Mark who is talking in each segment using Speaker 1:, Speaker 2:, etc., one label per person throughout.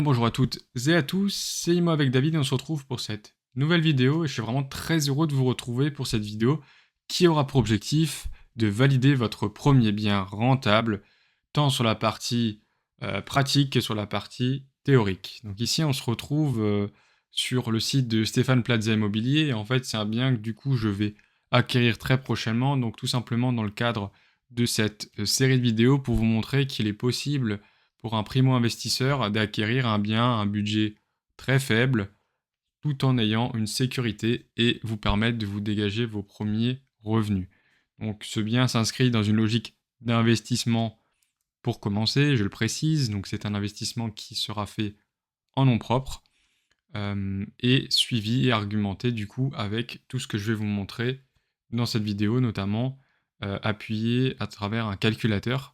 Speaker 1: Bonjour à toutes et à tous, c'est Imo avec David et on se retrouve pour cette nouvelle vidéo et je suis vraiment très heureux de vous retrouver pour cette vidéo qui aura pour objectif de valider votre premier bien rentable tant sur la partie pratique que sur la partie théorique. Donc ici on se retrouve sur le site de Stéphane Plaza Immobilier et en fait c'est un bien que du coup je vais acquérir très prochainement, donc tout simplement dans le cadre de cette série de vidéos pour vous montrer qu'il est possible pour un primo-investisseur d'acquérir un bien à un budget très faible tout en ayant une sécurité et vous permettre de vous dégager vos premiers revenus. Donc ce bien s'inscrit dans une logique d'investissement pour commencer, je le précise, donc c'est un investissement qui sera fait en nom propre et suivi et argumenté du coup avec tout ce que je vais vous montrer dans cette vidéo, notamment appuyé à travers un calculateur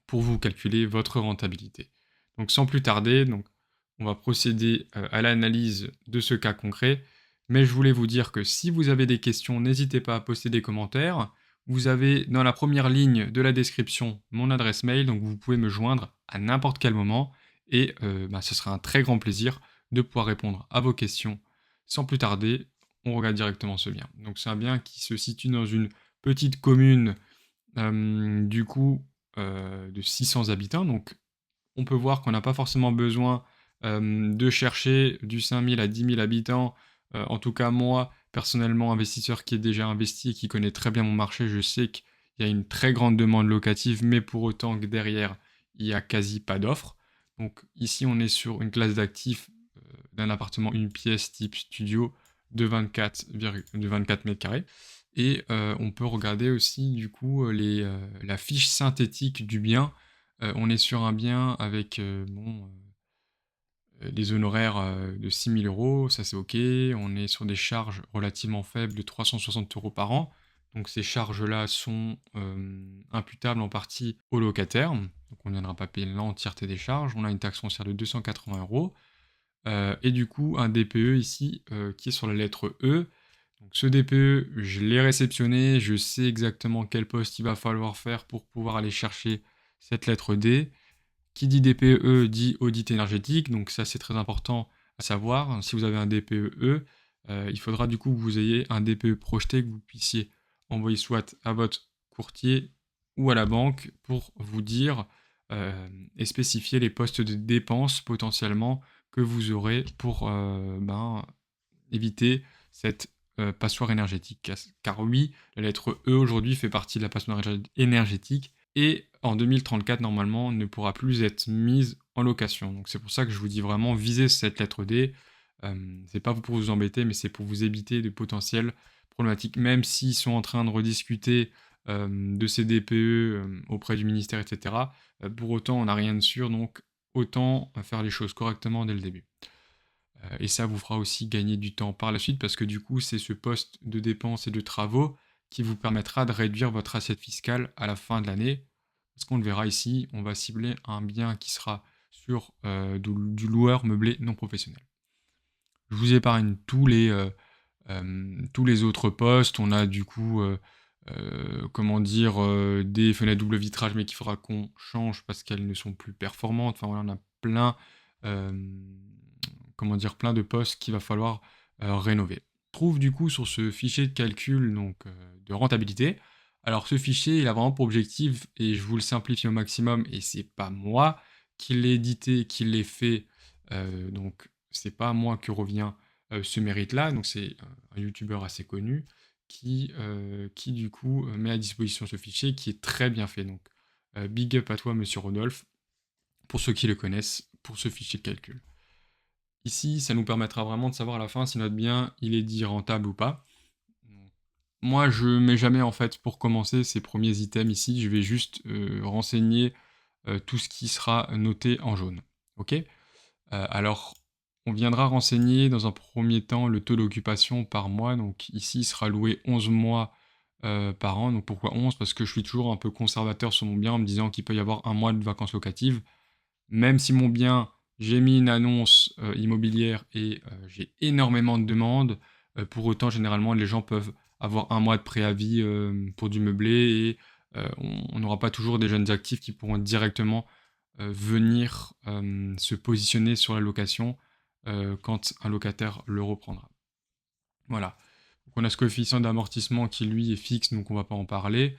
Speaker 1: pour vous calculer votre rentabilité. Donc sans plus tarder, on va procéder à l'analyse de ce cas concret, mais je voulais vous dire que si vous avez des questions, n'hésitez pas à poster des commentaires. Vous avez dans la première ligne de la description mon adresse mail, donc vous pouvez me joindre à n'importe quel moment, et ce sera un très grand plaisir de pouvoir répondre à vos questions. Sans plus tarder, on regarde directement ce bien. Donc c'est un bien qui se situe dans une petite commune, du coup, de 600 habitants. Donc, on peut voir qu'on n'a pas forcément besoin de chercher du 5000 à 10 000 habitants. En tout cas, moi, personnellement, investisseur qui est déjà investi et qui connaît très bien mon marché, je sais qu'il y a une très grande demande locative, mais pour autant que derrière, il n'y a quasi pas d'offres. Donc ici, on est sur une classe d'actifs d'un appartement, une pièce type studio de 24 mètres carrés. Et on peut regarder aussi du coup la fiche synthétique du bien. On est sur un bien avec des honoraires de 6 000 €, ça c'est ok. On est sur des charges relativement faibles de 360 € par an. Donc ces charges-là sont imputables en partie au locataire. Donc on ne viendra pas payer l'entièreté des charges. On a une taxe foncière de 280 €. Et du coup, un DPE ici qui est sur la lettre E. Donc ce DPE, je l'ai réceptionné, je sais exactement quel poste il va falloir faire pour pouvoir aller chercher cette lettre D. Qui dit DPE dit audit énergétique, donc ça c'est très important à savoir. Si vous avez un DPE, il faudra du coup que vous ayez un DPE projeté, que vous puissiez envoyer soit à votre courtier ou à la banque pour vous dire et spécifier les postes de dépenses potentiellement que vous aurez pour éviter cette passoire énergétique. Car oui, la lettre E aujourd'hui fait partie de la passoire énergétique et en 2034 normalement ne pourra plus être mise en location. Donc c'est pour ça que je vous dis vraiment visez cette lettre D. C'est pas pour vous embêter, mais c'est pour vous éviter de potentielles problématiques, même s'ils sont en train de rediscuter de ces DPE auprès du ministère, etc. Pour autant, on n'a rien de sûr, donc autant faire les choses correctement dès le début. Et ça vous fera aussi gagner du temps par la suite, parce que du coup, c'est ce poste de dépenses et de travaux qui vous permettra de réduire votre assiette fiscale à la fin de l'année. Parce qu'on le verra ici, on va cibler un bien qui sera sur du loueur meublé non professionnel. Je vous épargne tous les autres postes. On a du coup, des fenêtres double vitrage, mais qu'il faudra qu'on change parce qu'elles ne sont plus performantes. Enfin voilà, on a plein, plein de postes qu'il va falloir rénover. On trouve du coup sur ce fichier de calcul de rentabilité. Alors ce fichier, il a vraiment pour objectif, et je vous le simplifie au maximum, et c'est pas moi qui l'ai édité, qui l'ai fait, donc c'est pas à moi que revient ce mérite-là. Donc c'est un youtubeur assez connu qui du coup met à disposition ce fichier qui est très bien fait. Donc big up à toi monsieur Rodolphe, pour ceux qui le connaissent, pour ce fichier de calcul. Ici, ça nous permettra vraiment de savoir à la fin si notre bien il est dit rentable ou pas. Moi, je mets jamais en fait pour commencer ces premiers items ici, je vais juste renseigner tout ce qui sera noté en jaune. Ok. Alors, on viendra renseigner dans un premier temps le taux d'occupation par mois. Donc ici, il sera loué 11 mois par an. Donc pourquoi 11? Parce que je suis toujours un peu conservateur sur mon bien en me disant qu'il peut y avoir un mois de vacances locatives. Même si mon bien, j'ai mis une annonce immobilière et j'ai énormément de demandes, pour autant, généralement, les gens peuvent avoir un mois de préavis pour du meublé et on n'aura pas toujours des jeunes actifs qui pourront directement venir se positionner sur la location quand un locataire le reprendra. Voilà. Donc on a ce coefficient d'amortissement qui lui est fixe, donc on ne va pas en parler.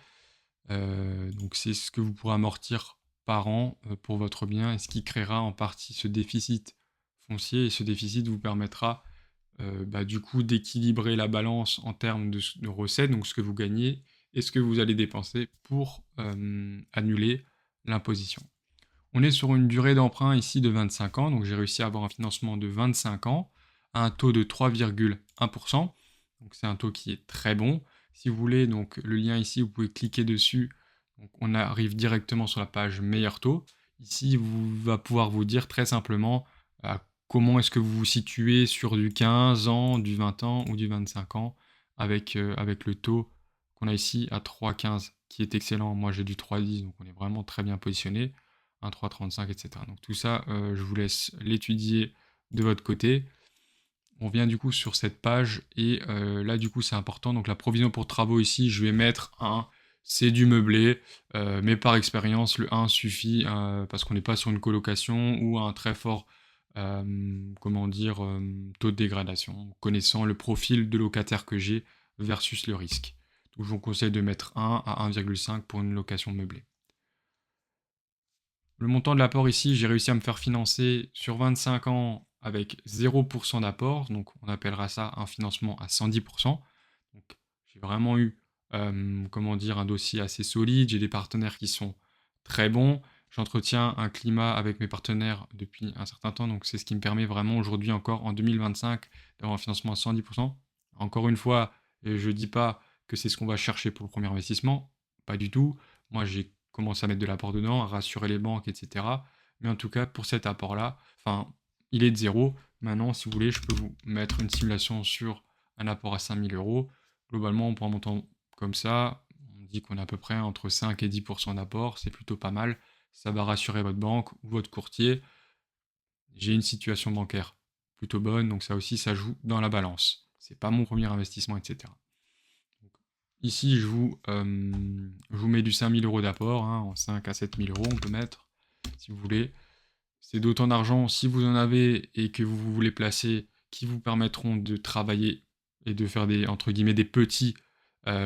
Speaker 1: Donc c'est ce que vous pourrez amortir par an pour votre bien et ce qui créera en partie ce déficit foncier. Et ce déficit vous permettra du coup d'équilibrer la balance en termes de recettes, donc ce que vous gagnez et ce que vous allez dépenser pour annuler l'imposition. On est sur une durée d'emprunt ici de 25 ans, donc j'ai réussi à avoir un financement de 25 ans à un taux de 3,1%. Donc c'est un taux qui est très bon. Si vous voulez, donc le lien ici, vous pouvez cliquer dessus. Donc on arrive directement sur la page meilleur taux. Ici, vous va pouvoir vous dire très simplement comment est-ce que vous vous situez sur du 15 ans, du 20 ans ou du 25 ans avec le taux qu'on a ici à 3,15 qui est excellent. Moi j'ai du 3,10, donc on est vraiment très bien positionné. 1,335, etc. Donc tout ça, je vous laisse l'étudier de votre côté. On vient du coup sur cette page et là du coup c'est important. Donc la provision pour travaux ici, je vais mettre un, c'est du meublé, mais par expérience le 1 suffit parce qu'on n'est pas sur une colocation ou un très fort taux de dégradation, connaissant le profil de locataire que j'ai versus le risque. Donc je vous conseille de mettre 1 à 1,5 pour une location meublée. Le montant de l'apport ici, j'ai réussi à me faire financer sur 25 ans avec 0% d'apport, donc on appellera ça un financement à 110%. Donc j'ai vraiment eu un dossier assez solide, j'ai des partenaires qui sont très bons, j'entretiens un climat avec mes partenaires depuis un certain temps, donc c'est ce qui me permet vraiment aujourd'hui encore en 2025 d'avoir un financement à 110%. Encore une fois, je ne dis pas que c'est ce qu'on va chercher pour le premier investissement, pas du tout. Moi j'ai commencer à mettre de l'apport dedans, à rassurer les banques, etc. Mais en tout cas, pour cet apport-là, il est de 0. Maintenant, si vous voulez, je peux vous mettre une simulation sur un apport à 5 000 euros. Globalement, on prend un montant comme ça. On dit qu'on a à peu près entre 5 et 10% d'apport. C'est plutôt pas mal. Ça va rassurer votre banque ou votre courtier. J'ai une situation bancaire plutôt bonne, donc ça aussi, ça joue dans la balance. C'est pas mon premier investissement, etc. Ici, je vous mets du 5 000 euros d'apport, en 5 à 7 000 euros, on peut mettre, si vous voulez. C'est d'autant d'argent, si vous en avez et que vous voulez placer, qui vous permettront de travailler et de faire des, entre guillemets, des petits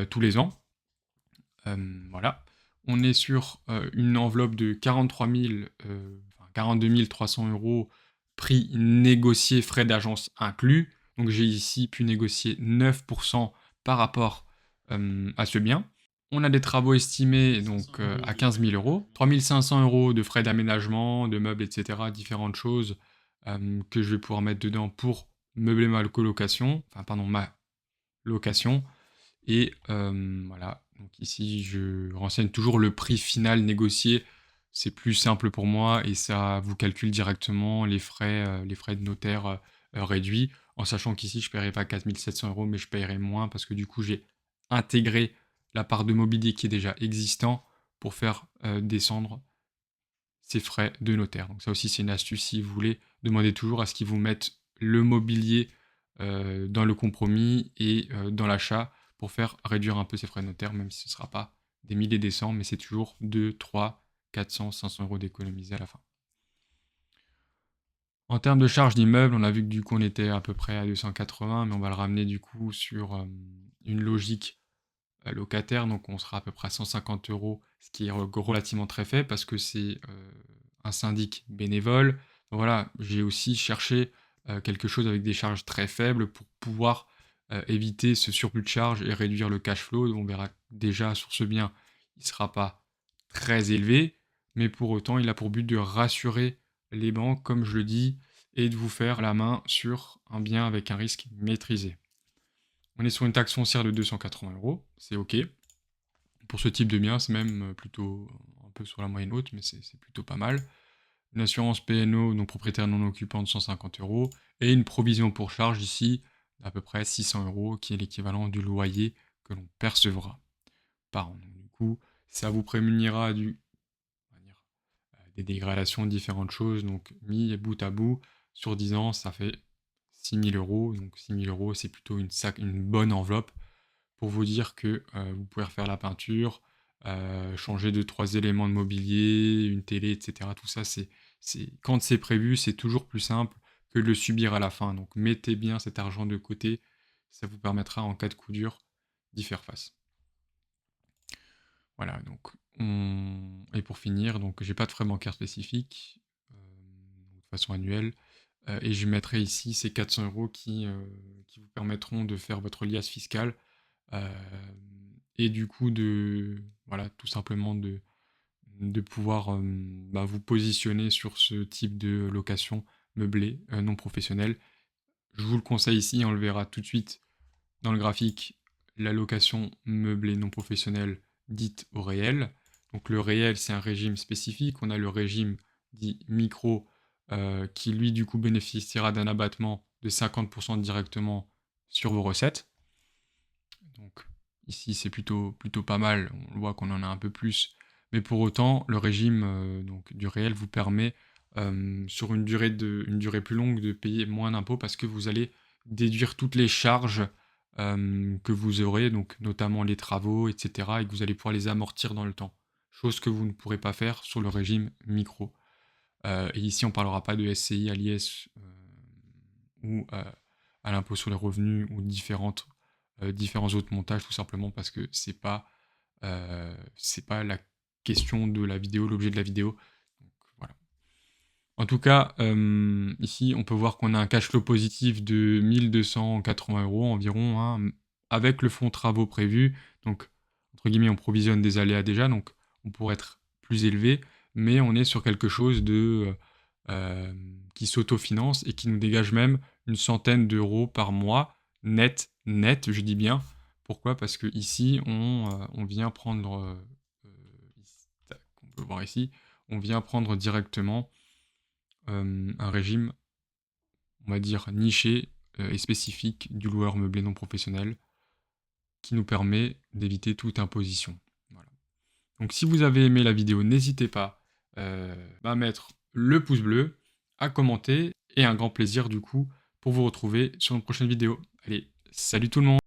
Speaker 1: tous les ans. Voilà. On est sur une enveloppe de 42 300 euros, prix négocié, frais d'agence inclus. Donc j'ai ici pu négocier 9% par rapport à ce bien. On a des travaux estimés donc à 15 000 euros, 3 500 euros de frais d'aménagement, de meubles, etc. Différentes choses que je vais pouvoir mettre dedans pour meubler ma colocation, ma location. Et voilà, donc ici je renseigne toujours le prix final négocié. C'est plus simple pour moi et ça vous calcule directement les frais de notaire réduits, en sachant qu'ici je ne paierai pas 4 700 euros, mais je paierai moins parce que du coup j'ai intégré la part de mobilier qui est déjà existant pour faire descendre ces frais de notaire. Donc ça aussi c'est une astuce si vous voulez, demandez toujours à ce qu'ils vous mettent le mobilier dans le compromis et dans l'achat pour faire réduire un peu ces frais de notaire, même si ce ne sera pas des milliers et des cents, mais c'est toujours 2, 3, 400, 500 euros d'économiser à la fin. En termes de charge d'immeuble, on a vu que du coup on était à peu près à 280, mais on va le ramener du coup sur une logique locataire, donc on sera à peu près à 150 euros, ce qui est relativement très faible parce que c'est un syndic bénévole. Donc voilà, j'ai aussi cherché quelque chose avec des charges très faibles pour pouvoir éviter ce surplus de charges et réduire le cash flow. On verra déjà sur ce bien, il ne sera pas très élevé, mais pour autant, il a pour but de rassurer les banques, comme je le dis, et de vous faire la main sur un bien avec un risque maîtrisé. On est sur une taxe foncière de 280 euros, c'est ok. Pour ce type de bien, c'est même plutôt un peu sur la moyenne haute, mais c'est plutôt pas mal. Une assurance PNO, donc propriétaire non occupant de 150 euros, et une provision pour charge ici d'à peu près 600 euros, qui est l'équivalent du loyer que l'on percevra par an. Donc, du coup, ça vous prémunira des dégradations de différentes choses, donc mis bout à bout, sur 10 ans, ça fait 6 000 euros. Donc 6 000 euros, c'est plutôt une bonne enveloppe pour vous dire que vous pouvez refaire la peinture, changer 2-3 éléments de mobilier, une télé, etc. Tout ça, quand c'est prévu, c'est toujours plus simple que de le subir à la fin. Donc mettez bien cet argent de côté, ça vous permettra en cas de coup dur d'y faire face. Voilà, donc et pour finir, donc j'ai pas de frais bancaires spécifiques, de façon annuelle, et je mettrai ici ces 400 € qui vous permettront de faire votre liasse fiscale, et du coup voilà, tout simplement de pouvoir, vous positionner sur ce type de location meublée, non professionnelle. Je vous le conseille ici, on le verra tout de suite dans le graphique, la location meublée non professionnelle dite au réel. Donc le réel, c'est un régime spécifique. On a le régime dit micro, qui lui du coup bénéficiera d'un abattement de 50% directement sur vos recettes. Donc ici c'est plutôt pas mal, on voit qu'on en a un peu plus, mais pour autant le régime donc du réel vous permet sur une durée plus longue de payer moins d'impôts parce que vous allez déduire toutes les charges que vous aurez, donc notamment les travaux, etc., et que vous allez pouvoir les amortir dans le temps. Chose que vous ne pourrez pas faire sur le régime micro. Et ici, on ne parlera pas de SCI à l'IS ou à l'impôt sur les revenus ou différents autres montages, tout simplement parce que c'est pas la question de la vidéo, l'objet de la vidéo. Donc, voilà. En tout cas, ici, on peut voir qu'on a un cash flow positif de 1280 € environ, hein, avec le fonds travaux prévu. Donc, entre guillemets, on provisionne des aléas déjà, donc on pourrait être plus élevé, mais on est sur quelque chose qui s'autofinance et qui nous dégage même une centaine d'euros par mois, net, je dis bien. Pourquoi? Parce que ici, on vient prendre, on peut voir ici, on vient prendre directement un régime, on va dire, niché et spécifique du loueur meublé non professionnel qui nous permet d'éviter toute imposition. Voilà. Donc si vous avez aimé la vidéo, n'hésitez pas à mettre le pouce bleu, à commenter, et un grand plaisir du coup pour vous retrouver sur une prochaine vidéo. Allez, salut tout le monde!